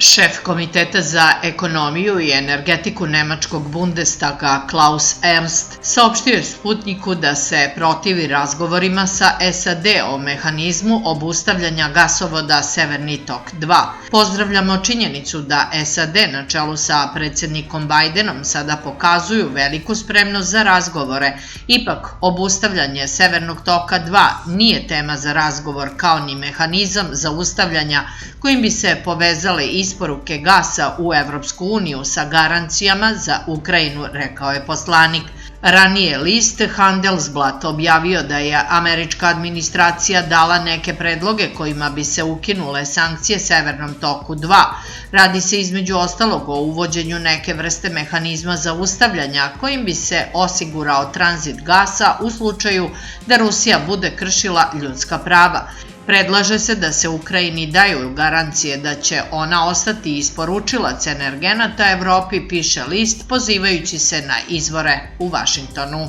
Šef Komiteta za ekonomiju i energetiku Nemačkog Bundestaga Klaus Ernst saopštio je Sputniku da se protivi razgovorima sa SAD o mehanizmu obustavljanja gasovoda Severni tok 2. Pozdravljamo činjenicu da SAD na čelu sa predsjednikom Bajdenom sada pokazuju veliku spremnost za razgovore. Ipak, obustavljanje Severnog toka 2 nije tema za razgovor kao ni mehanizam zaustavljanja kojim bi se povezale isporuke gasa u Evropsku uniju sa garancijama za Ukrajinu, rekao je poslanik. Ranije list Handelsblatt objavio da je američka administracija dala neke predloge kojima bi se ukinule sankcije Severnom toku 2. Radi se između ostalog o uvođenju neke vrste mehanizma zaustavljanja kojim bi se osigurao tranzit gasa u slučaju da Rusija bude kršila ljudska prava. Predlaže se da se Ukrajini daju garancije da će ona ostati isporučilac energenata Evropi, piše list pozivajući se na izvore u Vašingtonu.